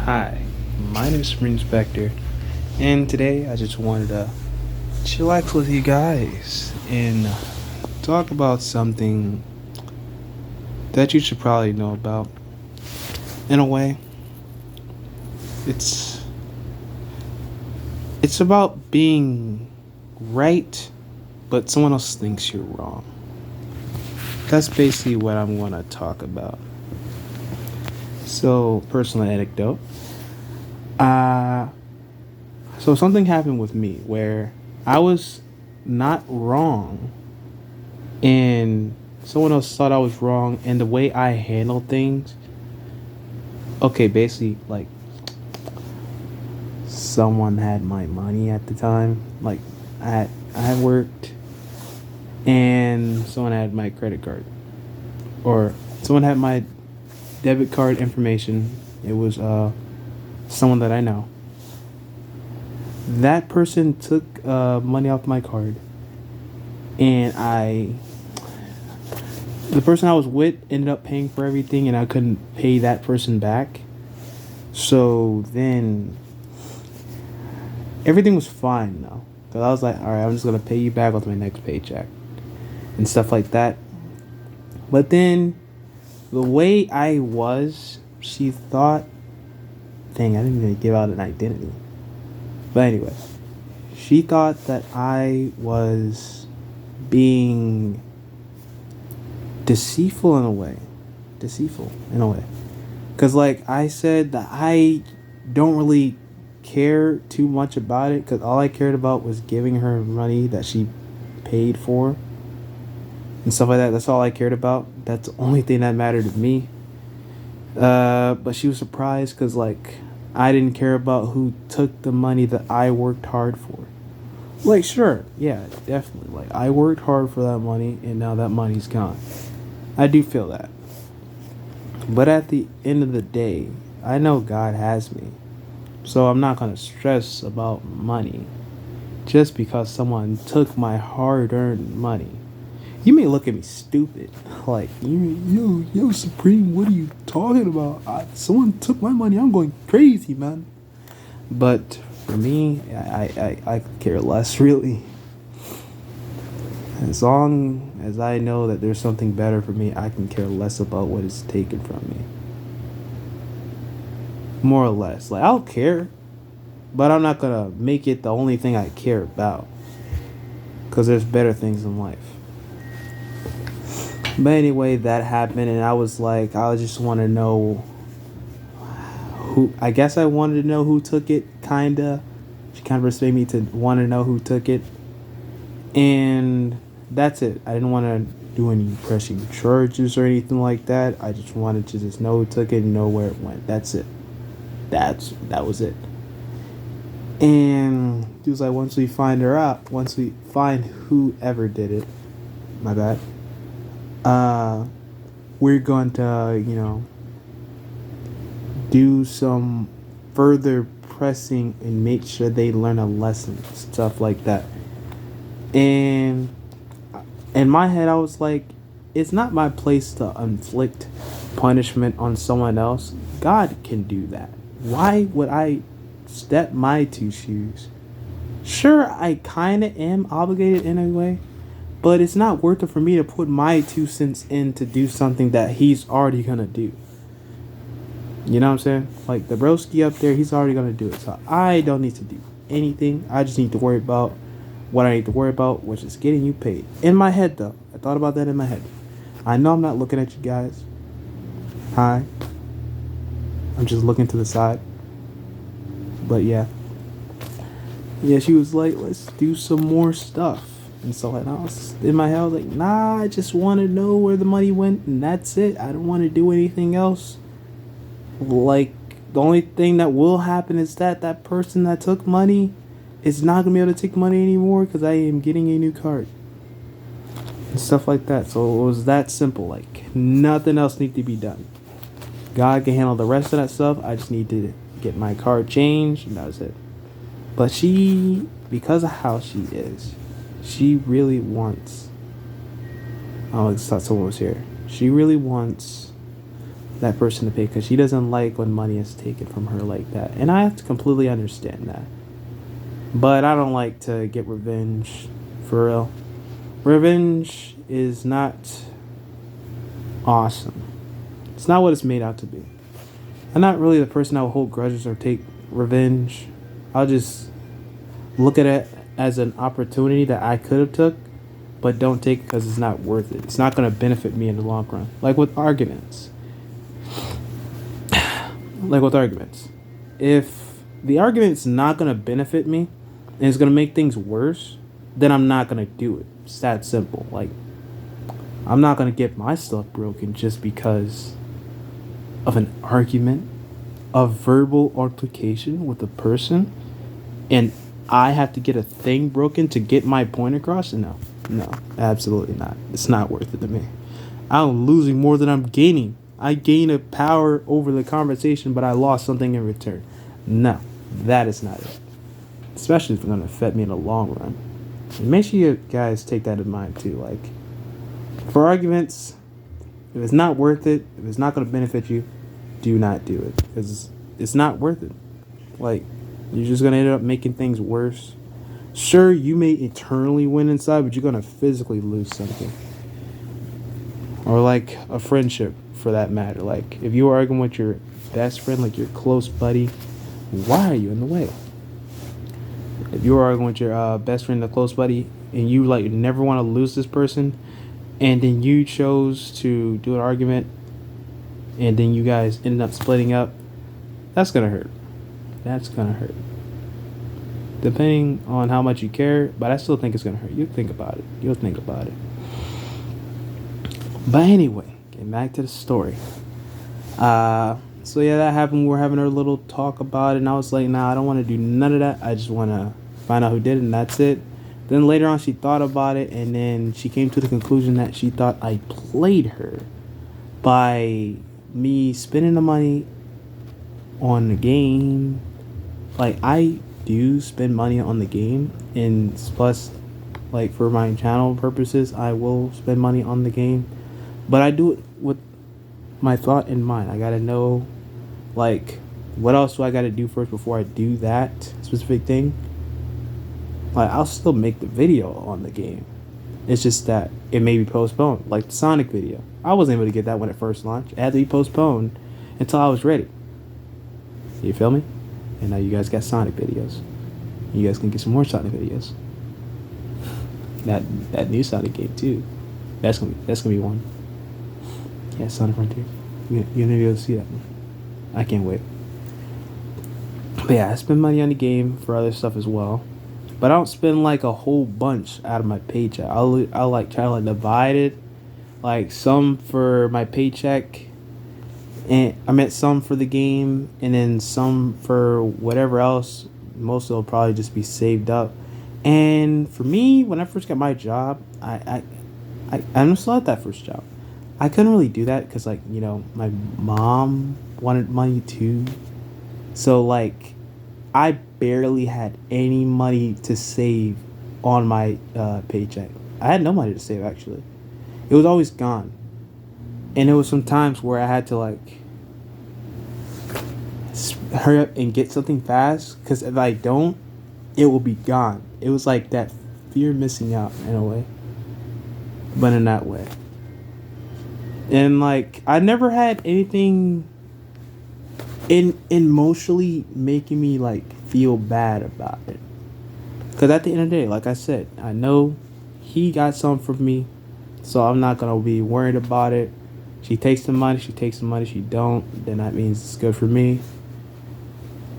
Hi, my name is SupremeSpectre, and today I just wanted to chillax with you guys and talk about something that you should probably know about. In a way, it's it's about being right, but someone else thinks you're wrong. That's basically what I'm going to talk about. So, personal anecdote. Uh, so something happened with me where I was not wrong, and someone else thought I was wrong, and the way I handled things. Okay, basically, like someone had my money at the time. Like I had worked, and someone had my credit card, or someone had my debit card information. It was someone that I know. That person took money off my card, and the person I was with ended up paying for everything, and I couldn't pay that person back. So then everything was fine though, because I was like, all right, I'm just gonna pay you back with my next paycheck and stuff like that. But then the way I was, she thought, dang, I didn't even give out an identity. But anyway, she thought that I was being deceitful in a way. Because, like, I said that I don't really care too much about it, because all I cared about was giving her money that she paid for and stuff like that. That's all I cared about. That's the only thing that mattered to me. But she was surprised because, like, I didn't care about who took the money that I worked hard for. Like, sure, yeah, definitely. Like, I worked hard for that money, and now that money's gone. I do feel that. But at the end of the day, I know God has me. So I'm not going to stress about money just because someone took my hard-earned money. You may look at me stupid, like, yo, Supreme, what are you talking about? Someone took my money, I'm going crazy, man. But for me, I could care less, really. As long as I know that there's something better for me, I can care less about what is taken from me. More or less. Like, I'll care, but I'm not going to make it the only thing I care about, because there's better things in life. But anyway, that happened, and I was like, I just want to know I guess I wanted to know who took it, kinda. She kind of persuaded me to want to know who took it. And that's it. I didn't want to do any pressing charges or anything like that. I just wanted to just know who took it and know where it went. That's it. That was it. And he was like, once we find whoever did it, my bad, we're going to, do some further pressing and make sure they learn a lesson, stuff like that. And in my head, I was like, it's not my place to inflict punishment on someone else. God can do that. Why would I step my two shoes? Sure, I kind of am obligated in a way, but it's not worth it for me to put my 2 cents in to do something that he's already gonna do. You know what I'm saying? Like, the broski up there, he's already gonna do it. So I don't need to do anything. I just need to worry about what I need to worry about, which is getting you paid. In my head, though. I thought about that in my head. I know I'm not looking at you guys. Hi. I'm just looking to the side. But yeah. Yeah, she was like, let's do some more stuff. And so, like, I was in my head, I was like, nah, I just want to know where the money went, and that's it. I don't want to do anything else. Like, the only thing that will happen is that person that took money is not going to be able to take money anymore, because I am getting a new card. And stuff like that. So it was that simple. Like, nothing else needs to be done. God can handle the rest of that stuff. I just need to get my card changed, and that was it. But she, because of how she is, she really wants... Oh, I thought someone was here. She really wants that person to pay because she doesn't like when money is taken from her like that. And I have to completely understand that. But I don't like to get revenge, for real. Revenge is not awesome. It's not what it's made out to be. I'm not really the person that will hold grudges or take revenge. I'll just look at it as an opportunity that I could have took, but don't take it because it's not worth it. It's not going to benefit me in the long run. Like with arguments. If the argument's not going to benefit me and it's going to make things worse, then I'm not going to do it. It's that simple. Like, I'm not going to get my stuff broken just because of an argument, a verbal altercation with a person, and I have to get a thing broken to get my point across? No, absolutely not. It's not worth it to me. I'm losing more than I'm gaining. I gain a power over the conversation, but I lost something in return. No, that is not it. Especially if it's going to affect me in the long run. And make sure you guys take that in mind too. Like, for arguments, if it's not worth it, if it's not going to benefit you, do not do it. Because it's not worth it. Like, you're just going to end up making things worse. Sure, you may eternally win inside, but you're going to physically lose something. Or like a friendship, for that matter. Like, if you were arguing with your best friend, like your close buddy, why are you in the way? If you were arguing with your best friend, a close buddy, and you like never want to lose this person, and then you chose to do an argument, and then you guys ended up splitting up, that's gonna hurt. That's gonna hurt. Depending on how much you care, but I still think it's gonna hurt. You'll think about it. But anyway, getting back to the story. So yeah, that happened. We were having our little talk about it, and I was like, nah, I don't want to do none of that. I just want to find out who did it, and that's it. Then later on, she thought about it, and then she came to the conclusion that she thought I played her by me spending the money on the game. Like, I do spend money on the game, and plus, like, for my channel purposes, I will spend money on the game. But I do it with my thought in mind. I gotta know, like, what else do I gotta do first before I do that specific thing. Like, I'll still make the video on the game. It's just that it may be postponed. Like the Sonic video, I wasn't able to get that when it first launched. It had to be postponed until I was ready. You feel me? And now you guys got Sonic videos. You guys can get some more Sonic videos. That new Sonic game too. That's gonna be one. Yeah, Sonic Frontier. You're gonna be able to see that one. I can't wait. But yeah, I spend money on the game for other stuff as well. But I don't spend like a whole bunch out of my paycheck. I'll like try to like divide it. Like some for my paycheck, and I meant some for the game, and then some for whatever else. Most of it will probably just be saved up. And for me, when I first got my job, I'm still at that first job. I couldn't really do that because, like, you know, my mom wanted money too. So, like, I barely had any money to save on my paycheck. I had no money to save, actually. It was always gone. And there was some times where I had to, like, hurry up and get something fast, because if I don't, it will be gone. It was like that fear of missing out in a way. But in that way. And, like, I never had anything emotionally making me, like, feel bad about it. Because at the end of the day, like I said, I know he got something from me, so I'm not going to be worried about it. She takes the money, she don't, then that means it's good for me.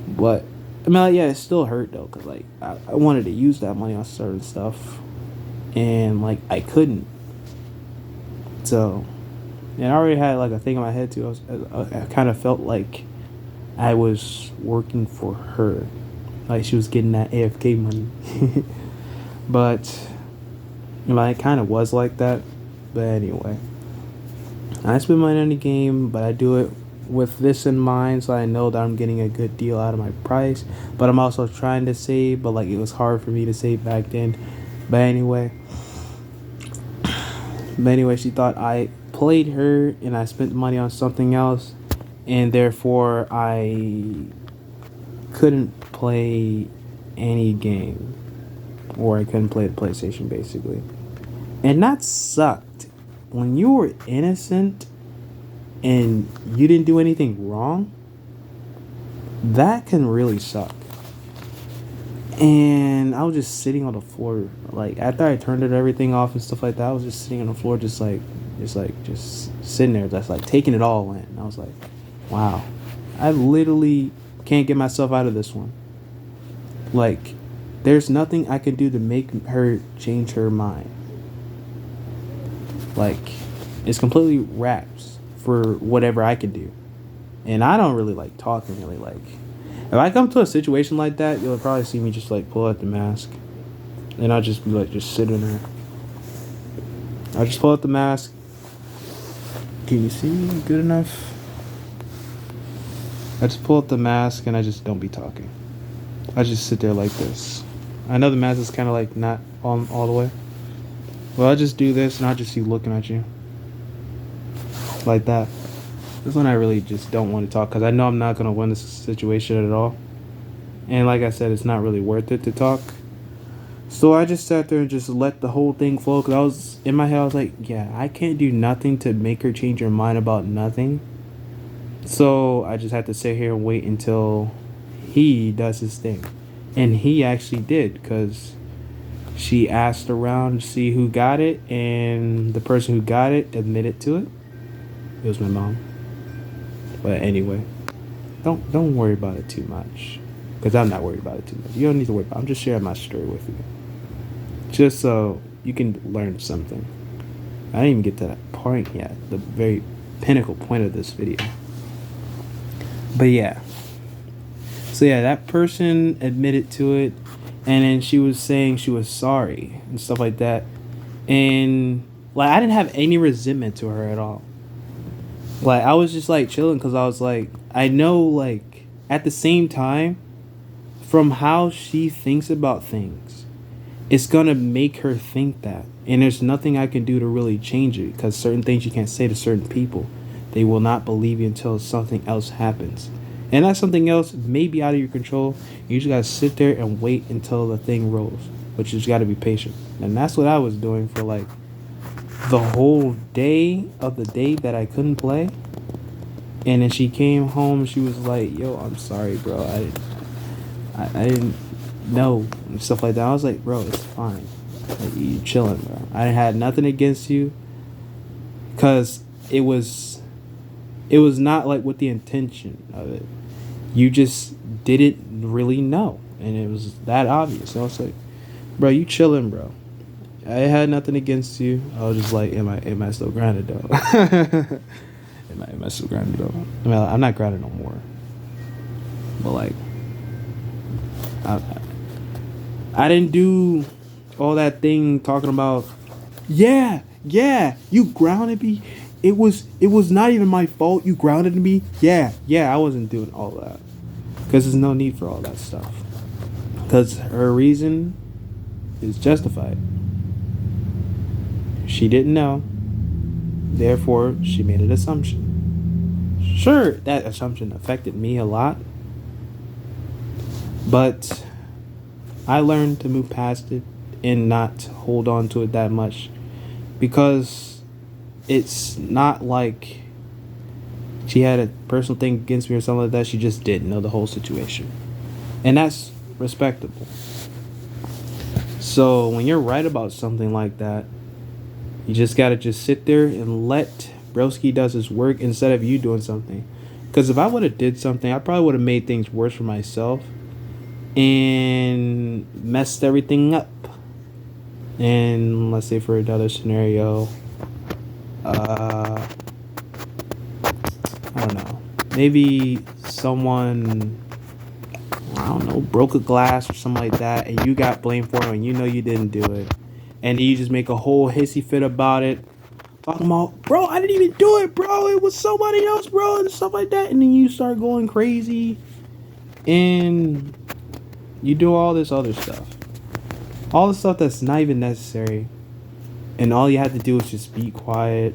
But, I mean, like, yeah, it still hurt, though, because, like, I wanted to use that money on certain stuff, and, like, I couldn't. So, and I already had, like, a thing in my head, too. I kind of felt like I was working for her. Like, she was getting that AFK money. But, you know, it kind of was like that. But anyway, I spend money on the game, but I do it with this in mind, so I know that I'm getting a good deal out of my price. But I'm also trying to save, but, like, it was hard for me to save back then. But anyway, she thought I played played her and I spent money on something else, and therefore I couldn't play any game, or I couldn't play the PlayStation basically. And that sucked. When you were innocent and you didn't do anything wrong, that can really suck. And I was just sitting on the floor, like after I turned everything off and stuff like that. I was just sitting on the floor, just sitting there, just like taking it all in. And I was like, wow, I literally can't get myself out of this one. Like, there's nothing I can do to make her change her mind. Like, it's completely wraps for whatever I can do. And I don't really like talking, really. Like, if I come to a situation like that, you'll probably see me just like pull out the mask. And I'll just be like, just sitting there. I'll just pull out the mask. Can you see me good enough? I just pull out the mask and I just don't be talking. I just sit there like this. I know the mask is kind of like not on all the way. Well, I just do this and I just keep looking at you. Like that. This one I really just don't want to talk because I know I'm not going to win this situation at all. And like I said, it's not really worth it to talk. So I just sat there and just let the whole thing flow. Because I was, in my head, I was like, yeah, I can't do nothing to make her change her mind about nothing. So I just had to sit here and wait until he does his thing. And he actually did, because she asked around to see who got it. And the person who got it admitted to it. It was my mom. But anyway, don't worry about it too much, because I'm not worried about it too much. You don't need to worry about it. I'm just sharing my story with you, just so you can learn something. I didn't even get to that point yet, the very pinnacle point of this video. But yeah, so yeah, that person admitted to it, and then she was saying she was sorry and stuff like that, and like I didn't have any resentment to her at all. Like, I was just, like, chilling because I was, like, I know, like, at the same time, from how she thinks about things, it's going to make her think that. And there's nothing I can do to really change it, because certain things you can't say to certain people. They will not believe you until something else happens. And that something else may be out of your control. You just got to sit there and wait until the thing rolls. But you just got to be patient. And that's what I was doing for, like, the whole day of the day that I couldn't play. And then she came home, she was like, yo, I'm sorry, bro, I didn't know, and stuff like that. I was like, bro, it's fine, like, you chilling, bro. I had nothing against you, because it was not like with the intention of it. You just didn't really know, and it was that obvious. So I was like, bro, you chilling, bro. I had nothing against you. I was just like, am I still grounded though? am I still grounded though? I mean, I'm not grounded no more. But like, I didn't do all that thing talking about, yeah, you grounded me. It was not even my fault. You grounded me. Yeah, I wasn't doing all that, because there's no need for all that stuff. Because her reason is justified. She didn't know, therefore she made an assumption. Sure, that assumption affected me a lot, but I learned to move past it and not hold on to it that much, because it's not like she had a personal thing against me or something like that. She just didn't know the whole situation, and that's respectable. So when you're right about something like that, you just gotta just sit there and let Broski does his work instead of you doing something. Because if I would have did something, I probably would have made things worse for myself and messed everything up. And let's say for another scenario, I don't know, maybe someone, I don't know, broke a glass or something like that, and you got blamed for it and you know you didn't do it. And you just make a whole hissy fit about it, talking about, bro, I didn't even do it, bro, it was somebody else, bro, and stuff like that. And then you start going crazy, and you do all this other stuff. All the stuff that's not even necessary. And all you have to do is just be quiet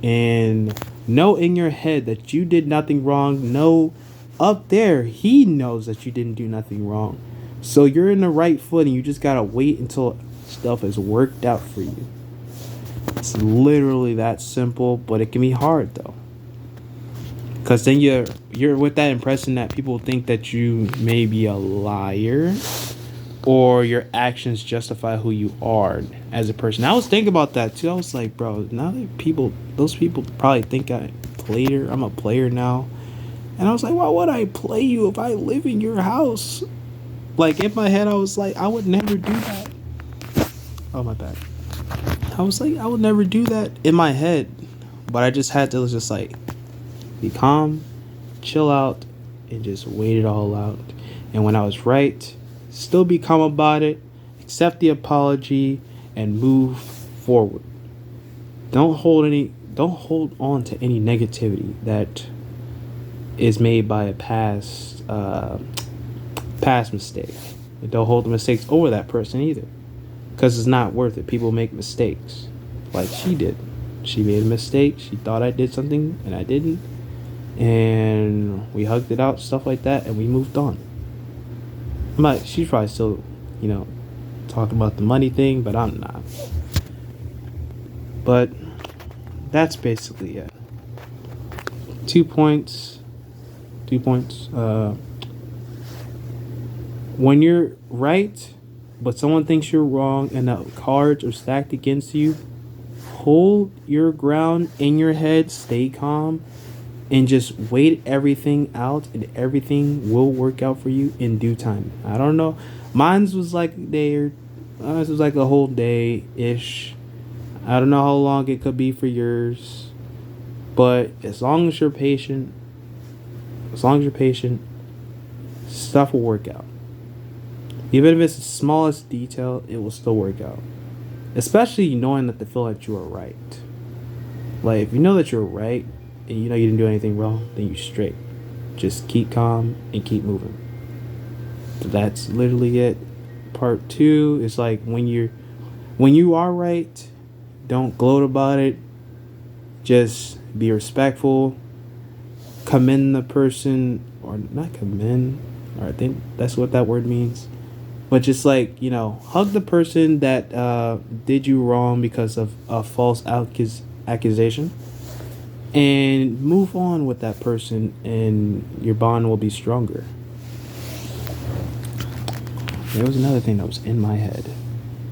and know in your head that you did nothing wrong. Know up there, he knows that you didn't do nothing wrong. So you're in the right footing. You just gotta wait until stuff is worked out for you. It's literally that simple, but it can be hard though. Cause then you're with that impression that people think that you may be a liar, or your actions justify who you are as a person. I was thinking about that too. I was like, bro, now that those people probably think I'm a player now. And I was like, why would I play you if I live in your house? Like, in my head, I was like, I would never do that. Oh, my bad. I was like, I would never do that in my head. But I just had to just like be calm, chill out, and just wait it all out. And when I was right, still be calm about it, accept the apology, and move forward. Don't hold on to any negativity that is made by a past mistake. And don't hold the mistakes over that person either, because it's not worth it. People make mistakes, like she did. She made a mistake. She thought I did something and I didn't, and we hugged it out, stuff like that, and we moved on. She's probably still, talking about the money thing, but I'm not. But that's basically it. 2 points. When you're right, but someone thinks you're wrong and the cards are stacked against you, hold your ground in your head, stay calm, and just wait everything out, and everything will work out for you in due time. I don't know. Mine was like a whole day-ish. I don't know how long it could be for yours. But as long as you're patient, stuff will work out. Even if it's the smallest detail, it will still work out. Especially knowing that feel that you are right. Like, if you know that you're right, and you know you didn't do anything wrong, then you're straight. Just keep calm and keep moving. That's literally it. Part 2 is like when you are right, don't gloat about it. Just be respectful. Commend the person, or not commend, or I think that's what that word means. But just like, hug the person that did you wrong because of a false accusation. And move on with that person, and your bond will be stronger. There was another thing that was in my head,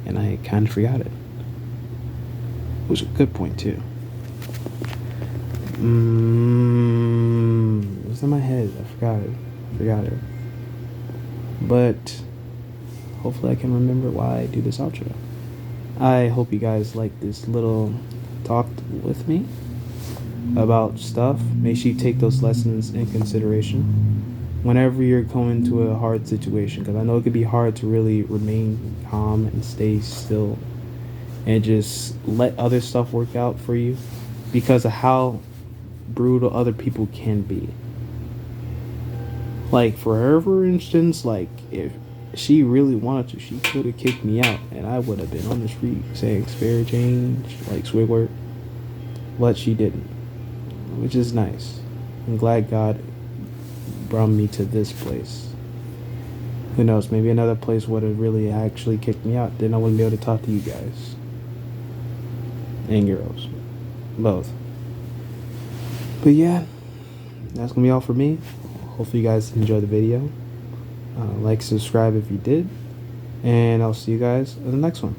and I kind of forgot it. It was a good point, too. It was in my head. I forgot it. But hopefully I can remember why I do this outro. I hope you guys like this little talk with me about stuff. Make sure you take those lessons in consideration whenever you're going to a hard situation, because I know it could be hard to really remain calm and stay still and just let other stuff work out for you because of how brutal other people can be. Like, for her, for instance, like, if she really wanted to, she could have kicked me out and I would have been on the street saying spare change, like Squidward. But she didn't, which is nice. I'm glad God brought me to this place. Who knows, maybe another place would have really actually kicked me out. Then I wouldn't be able to talk to you guys. And girls. Both. But yeah, that's going to be all for me. Hopefully you guys enjoyed the video. Like, subscribe if you did. And I'll see you guys in the next one.